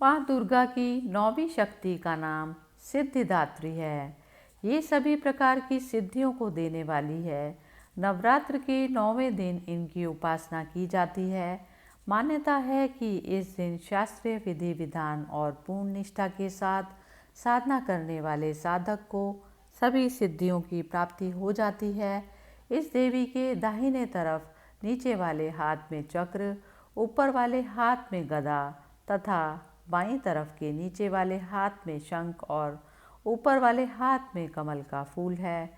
माँ दुर्गा की नौवीं शक्ति का नाम सिद्धिदात्री है। ये सभी प्रकार की सिद्धियों को देने वाली है। नवरात्र के 9वें दिन इनकी उपासना की जाती है। मान्यता है कि इस दिन शास्त्रीय विधि विधान और पूर्ण निष्ठा के साथ साधना करने वाले साधक को सभी सिद्धियों की प्राप्ति हो जाती है। इस देवी के दाहिने तरफ नीचे वाले हाथ में चक्र, ऊपर वाले हाथ में गदा तथा बाईं तरफ के नीचे वाले हाथ में शंख और ऊपर वाले हाथ में कमल का फूल है।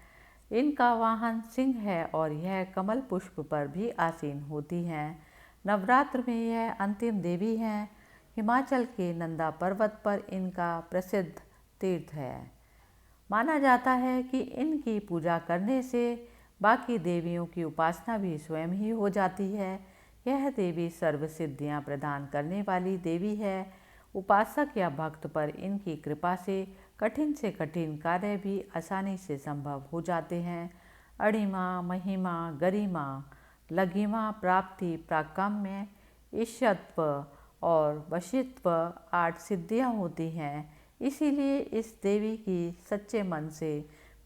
इनका वाहन सिंह है और यह कमल पुष्प पर भी आसीन होती हैं। नवरात्र में यह अंतिम देवी हैं। हिमाचल के नंदा पर्वत पर इनका प्रसिद्ध तीर्थ है। माना जाता है कि इनकी पूजा करने से बाकी देवियों की उपासना भी स्वयं ही हो जाती है। यह देवी सर्व सिद्धियाँ प्रदान करने वाली देवी है। उपासक या भक्त पर इनकी कृपा से कठिन कार्य भी आसानी से संभव हो जाते हैं। अणिमा, महिमा, गरिमा, लघिमा, प्राप्ति, प्राकाम्य, ईशत्व और वशित्व 8 सिद्धियाँ होती हैं। इसीलिए इस देवी की सच्चे मन से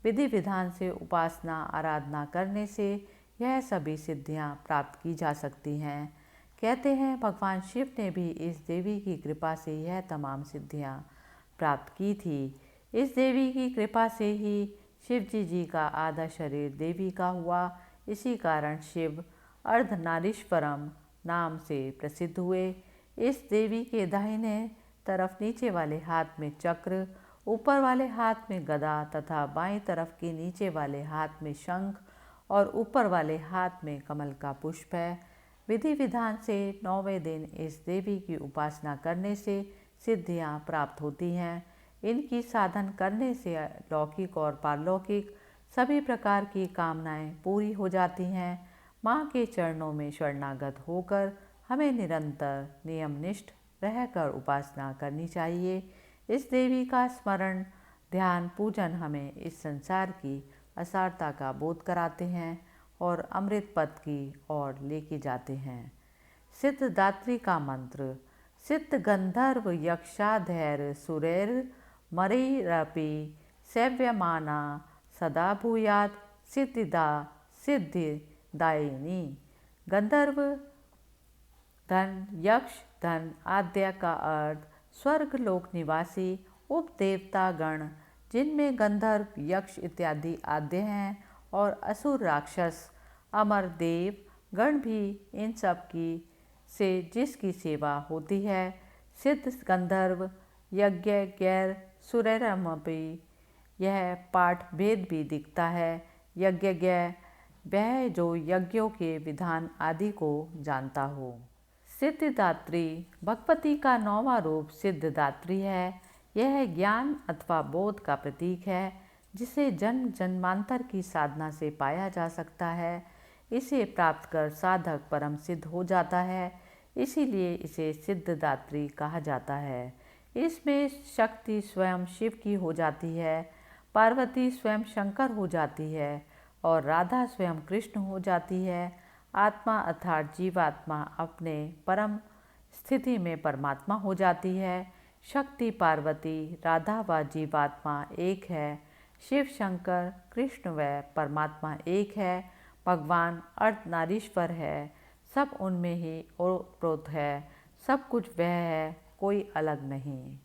विधि विधान से उपासना आराधना करने से यह सभी सिद्धियां प्राप्त की जा सकती हैं। कहते हैं भगवान शिव ने भी इस देवी की कृपा से यह तमाम सिद्धियां प्राप्त की थी। इस देवी की कृपा से ही शिवजी जी का आधा शरीर देवी का हुआ। इसी कारण शिव अर्धनारीश्वरम नाम से प्रसिद्ध हुए। इस देवी के दाहिने तरफ नीचे वाले हाथ में चक्र, ऊपर वाले हाथ में गदा तथा बाईं तरफ के नीचे वाले हाथ में शंख और ऊपर वाले हाथ में कमल का पुष्प है। विधि विधान से 9वें दिन इस देवी की उपासना करने से सिद्धियां प्राप्त होती हैं। इनकी साधन करने से लौकिक और पारलौकिक सभी प्रकार की कामनाएं पूरी हो जाती हैं। माँ के चरणों में शरणागत होकर हमें निरंतर नियमनिष्ठ रहकर उपासना करनी चाहिए। इस देवी का स्मरण, ध्यान, पूजन हमें इस संसार की असारता का बोध कराते हैं और अमृत पथ की ओर लेके जाते हैं। सिद्धदात्री का मंत्र। सिद्ध गंधर्व यक्षाधैर्य सुरैर मरैरपि सेव्यमाना सदा भूयात् सिद्धिदा सिद्धिदायिनी। गंधर्व धन, यक्ष धन आद्य का अर्थ स्वर्ग लोक निवासी उपदेवता गण, जिनमें गंधर्व, यक्ष इत्यादि आद्य हैं, और असुर, राक्षस, अमर, देव गण भी इन सब की से जिसकी सेवा होती है। सिद्ध गंधर्व यज्ञ गैर सुरैरमपि, यह पाठ भेद भी दिखता है। यज्ञ वह जो यज्ञों के विधान आदि को जानता हो। सिद्धिदात्री भगवती का 9वां रूप सिद्धिदात्री है। यह ज्ञान अथवा बोध का प्रतीक है जिसे जन्म जन्मांतर की साधना से पाया जा सकता है। इसे प्राप्त कर साधक परम सिद्ध हो जाता है। इसीलिए इसे सिद्धिदात्री कहा जाता है। इसमें शक्ति स्वयं शिव की हो जाती है, पार्वती स्वयं शंकर हो जाती है और राधा स्वयं कृष्ण हो जाती है। आत्मा अर्थात जीवात्मा अपने परम स्थिति में परमात्मा हो जाती है। शक्ति पार्वती, राधा व जीवात्मा एक है। शिव शंकर कृष्ण व परमात्मा एक है। भगवान अर्धनारीश्वर है। सब उनमें ही ओतप्रोत है। सब कुछ वह है, कोई अलग नहीं।